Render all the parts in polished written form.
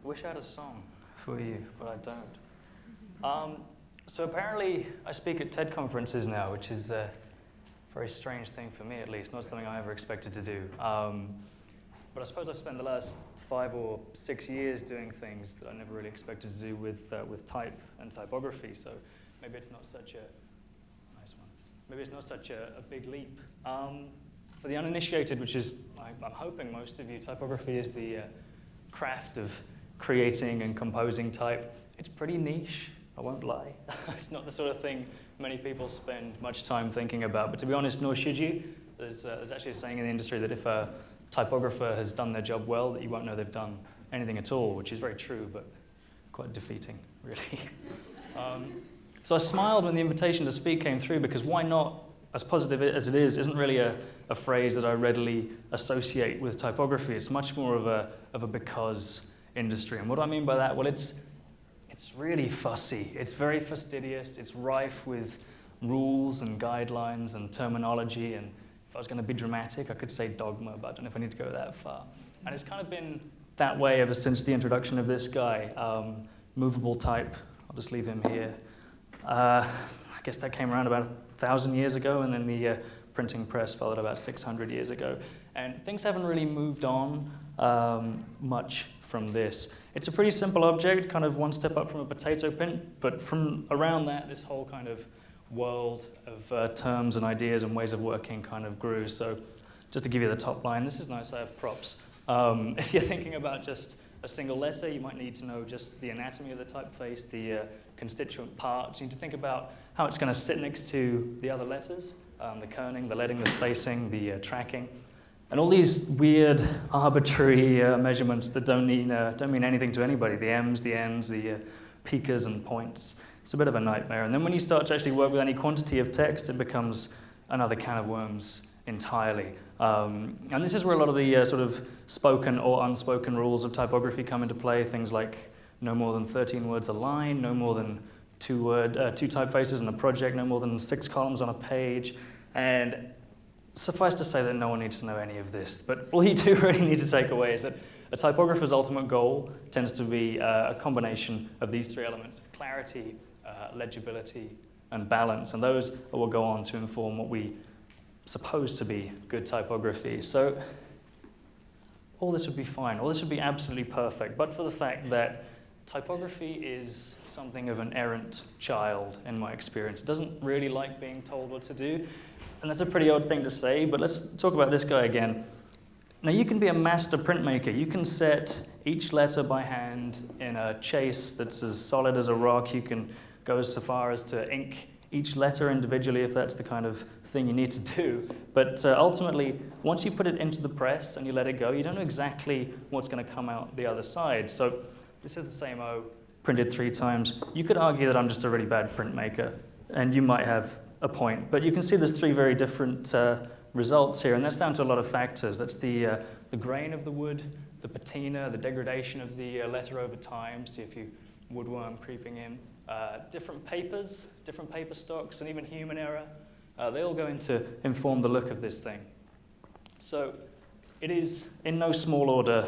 I wish I had a song for you, but I don't. So apparently I speak at TED conferences now, which is a very strange thing for me at least, not something I ever expected to do. But I suppose I've spent the last 5 or 6 years doing things that I never really expected to do with type and typography, so maybe it's not such a, nice one, maybe it's not such a big leap. For the uninitiated, which is, I'm hoping most of you, typography is the craft of creating and composing type. It's pretty niche, I won't lie. It's not the sort of thing many people spend much time thinking about, but to be honest, nor should you. There's actually a saying in the industry that if a typographer has done their job well, that you won't know they've done anything at all, which is very true, but quite defeating, really. So I smiled when the invitation to speak came through, because why not, as positive as it is, isn't really a phrase that I readily associate with typography. It's much more of a because industry. And what do I mean by that? Well, it's really fussy. It's very fastidious. It's rife with rules and guidelines and terminology. And if I was going to be dramatic, I could say dogma, but I don't know if I need to go that far. And it's kind of been that way ever since the introduction of this guy, movable type. I'll just leave him here. I guess that came around about 1,000 years ago, and then the printing press followed about 600 years ago. And things haven't really moved on much from this. It's a pretty simple object, kind of one step up from a potato pin, but from around that, this whole kind of world of terms and ideas and ways of working kind of grew. So just to give you the top line, this is nice, I have props. If you're thinking about just a single letter, you might need to know just the anatomy of the typeface, the constituent parts. You need to think about how it's going to sit next to the other letters, the kerning, the leading, the spacing, the tracking. And all these weird, arbitrary measurements that don't mean anything to anybody. The M's, the N's, the picas and points. It's a bit of a nightmare. And then when you start to actually work with any quantity of text, it becomes another can of worms entirely. And this is where a lot of the sort of spoken or unspoken rules of typography come into play. Things like no more than 13 words a line, no more than two typefaces in a project, no more than 6 columns on a page. And suffice to say that no one needs to know any of this, but all you do really need to take away is that a typographer's ultimate goal tends to be a combination of these 3 elements: clarity, legibility, and balance, and those will go on to inform what we suppose to be good typography. So all this would be fine, all this would be absolutely perfect, but for the fact that typography is something of an errant child, in my experience. It doesn't really like being told what to do, and that's a pretty odd thing to say, but let's talk about this guy again. Now, you can be a master printmaker. You can set each letter by hand in a chase that's as solid as a rock. You can go so far as to ink each letter individually if that's the kind of thing you need to do. But ultimately, once you put it into the press and you let it go, you don't know exactly what's going to come out the other side. So this is the same O, printed 3 times. You could argue that I'm just a really bad printmaker, and you might have a point. But you can see there's 3 very different results here, and that's down to a lot of factors. That's the grain of the wood, the patina, the degradation of the letter over time. See if you woodworm creeping in. Different papers, different paper stocks, and even human error. They all go in to inform the look of this thing. So it is, in no small order,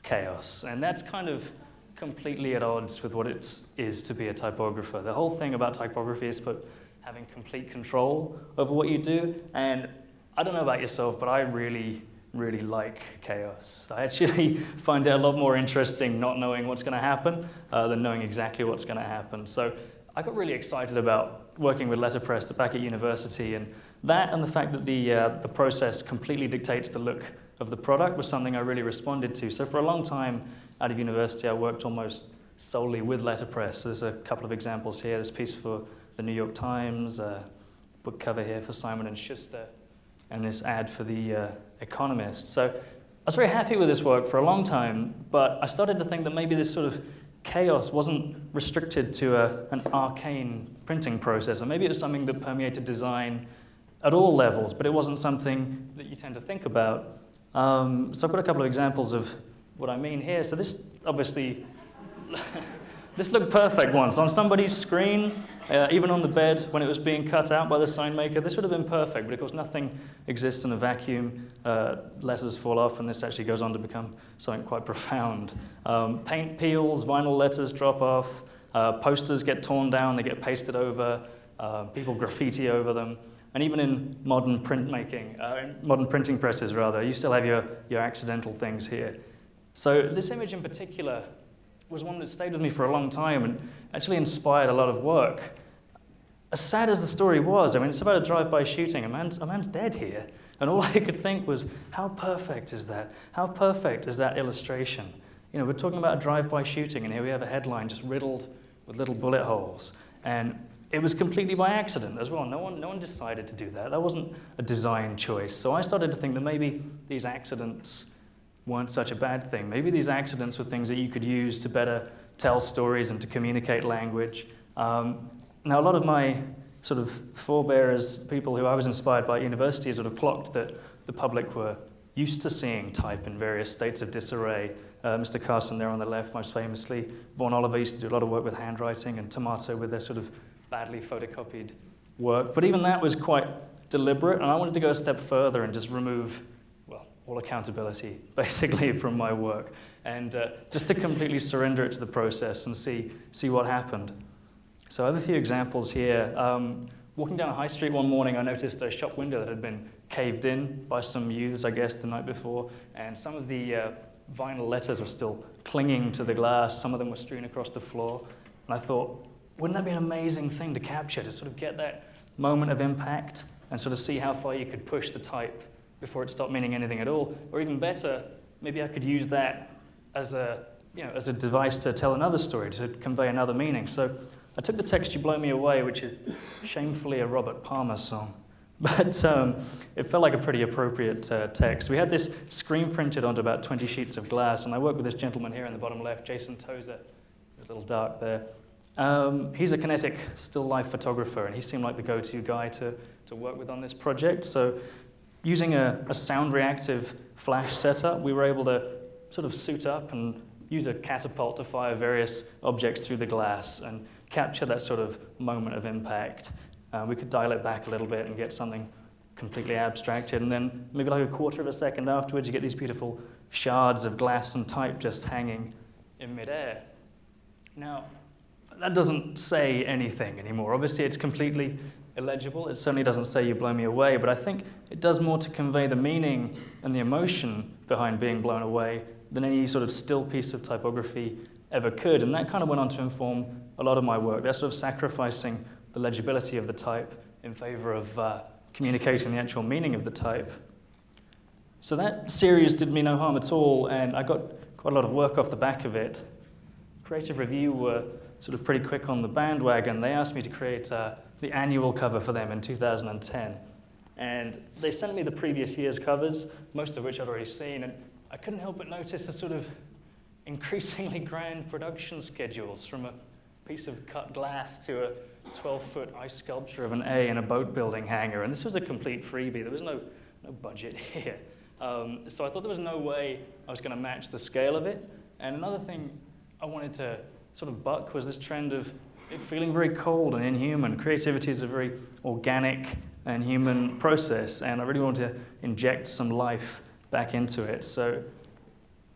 chaos. And that's kind of completely at odds with what it is to be a typographer. The whole thing about typography is about having complete control over what you do. And I don't know about yourself, but I really, really like chaos. I actually find it a lot more interesting not knowing what's going to happen than knowing exactly what's going to happen. So I got really excited about working with letterpress back at university, and that and the fact that the process completely dictates the look of the product was something I really responded to. So for a long time out of university, I worked almost solely with letterpress. There's a couple of examples here. This piece for the New York Times, book cover here for Simon & Schuster, and this ad for the Economist. So I was very happy with this work for a long time, but I started to think that maybe this sort of chaos wasn't restricted to an arcane printing process, or maybe it was something that permeated design at all levels, but it wasn't something that you tend to think about. So I've got a couple of examples of what I mean here. So this obviously, this looked perfect once on somebody's screen. Even on the bed, when it was being cut out by the sign maker, this would have been perfect, but of course nothing exists in a vacuum. Letters fall off, and this actually goes on to become something quite profound. Paint peels, vinyl letters drop off, posters get torn down, they get pasted over, people graffiti over them. And even in modern printmaking, modern printing presses rather, you still have your accidental things here. So this image in particular was one that stayed with me for a long time and actually inspired a lot of work. As sad as the story was, I mean, it's about a drive-by shooting. A man's dead here. And all I could think was, how perfect is that? How perfect is that illustration? You know, we're talking about a drive-by shooting, and here we have a headline just riddled with little bullet holes. And it was completely by accident as well. No one decided to do that. That wasn't a design choice. So I started to think that maybe these accidents weren't such a bad thing. Maybe these accidents were things that you could use to better tell stories and to communicate language. Now, a lot of my sort of forebearers, people who I was inspired by at university, sort of clocked that the public were used to seeing type in various states of disarray. Mr. Carson there on the left, most famously. Vaughan Oliver used to do a lot of work with handwriting, and Tomato with their sort of badly photocopied work. But even that was quite deliberate, and I wanted to go a step further and just remove, well, all accountability, basically, from my work, and just to completely surrender it to the process and see what happened. So I have a few examples here. Walking down a high street one morning, I noticed a shop window that had been caved in by some youths, I guess, the night before, and some of the vinyl letters were still clinging to the glass. Some of them were strewn across the floor. And I thought, wouldn't that be an amazing thing to capture, to sort of get that moment of impact and sort of see how far you could push the type before it stopped meaning anything at all? Or even better, maybe I could use that as a device to tell another story, to convey another meaning. So I took the text You Blow Me Away, which is shamefully a Robert Palmer song. But it felt like a pretty appropriate text. We had this screen printed onto about 20 sheets of glass, and I worked with this gentleman here in the bottom left, Jason Tozer, a little dark there. He's a kinetic still life photographer, and he seemed like the go-to guy to work with on this project. So using a sound reactive flash setup, we were able to sort of suit up and use a catapult to fire various objects through the glass and capture that sort of moment of impact. We could dial it back a little bit and get something completely abstracted, and then maybe like a quarter of a second afterwards, you get these beautiful shards of glass and type just hanging in midair. Now, that doesn't say anything anymore. Obviously, it's completely illegible. It certainly doesn't say You Blow Me Away, but I think it does more to convey the meaning and the emotion behind being blown away than any sort of still piece of typography ever could, and that kind of went on to inform a lot of my work. They're sort of sacrificing the legibility of the type in favor of communicating the actual meaning of the type. So that series did me no harm at all, and I got quite a lot of work off the back of it. Creative Review were sort of pretty quick on the bandwagon. They asked me to create the annual cover for them in 2010. And they sent me the previous year's covers, most of which I'd already seen, and I couldn't help but notice the sort of increasingly grand production schedules, from a piece of cut glass to a 12-foot ice sculpture of an A in a boat building hangar. And this was a complete freebie. There was no budget here. So I thought there was no way I was going to match the scale of it. And another thing I wanted to sort of buck was this trend of it feeling very cold and inhuman. Creativity is a very organic and human process, and I really wanted to inject some life back into it. So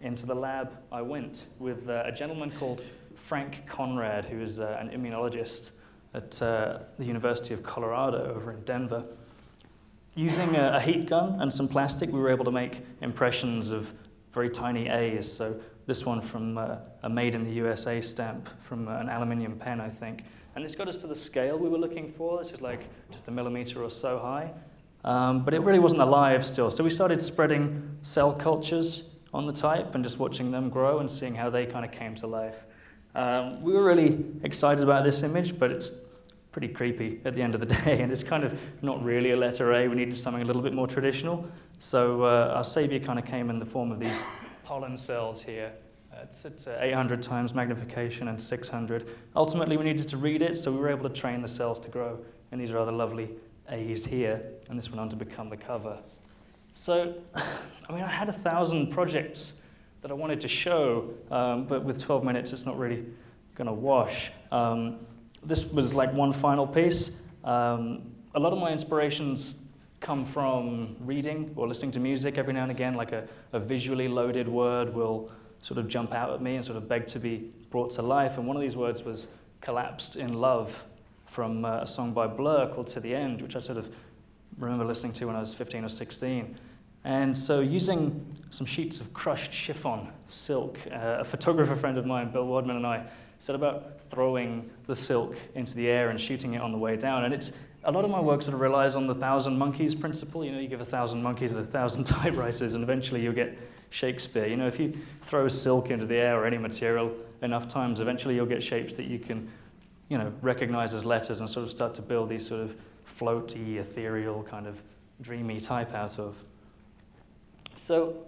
into the lab I went with a gentleman called Frank Conrad, who is an immunologist at the University of Colorado over in Denver. Using a heat gun and some plastic, we were able to make impressions of very tiny A's. So this one from a Made in the USA stamp from an aluminium pen, I think. And this got us to the scale we were looking for. This is like just a millimeter or so high. But it really wasn't alive still. So we started spreading cell cultures on the type and just watching them grow and seeing how they kind of came to life. We were really excited about this image, but it's pretty creepy at the end of the day, and it's kind of not really a letter A. We needed something a little bit more traditional. So our savior kind of came in the form of these pollen cells here. It's at 800 times magnification and 600. Ultimately, we needed to read it, so we were able to train the cells to grow in these rather lovely A's here, and this went on to become the cover. So, I mean, I had 1,000 projects that I wanted to show, but with 12 minutes, it's not really going to wash. this was like one final piece. A lot of my inspirations come from reading or listening to music every now and again, like a visually loaded word will sort of jump out at me and sort of beg to be brought to life. And one of these words was collapsed in love from a song by Blur called To The End, which I sort of remember listening to when I was 15 or 16. And so using some sheets of crushed chiffon silk, a photographer friend of mine, Bill Wadman, and I set about throwing the silk into the air and shooting it on the way down. And a lot of my work sort of relies on the 1,000 monkeys principle. You know, you give 1,000 monkeys 1,000 typewriters, and eventually you'll get Shakespeare. You know, if you throw silk into the air or any material enough times, eventually you'll get shapes that you can, you know, recognize as letters and sort of start to build these sort of floaty, ethereal, kind of dreamy type out of. So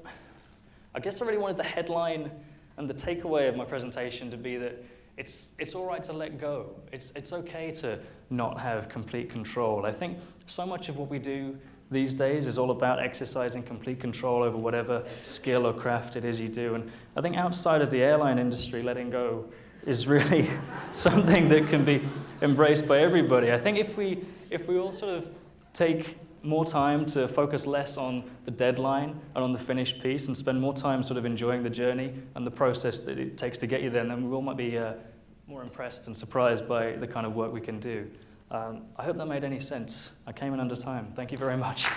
I guess I really wanted the headline and the takeaway of my presentation to be that it's all right to let go. It's okay to not have complete control. I think so much of what we do these days is all about exercising complete control over whatever skill or craft it is you do. And I think outside of the airline industry, letting go is really something that can be embraced by everybody. I think if we all sort of take more time to focus less on the deadline and on the finished piece and spend more time sort of enjoying the journey and the process that it takes to get you there, then we all might be more impressed and surprised by the kind of work we can do. I hope that made any sense. I came in under time. Thank you very much.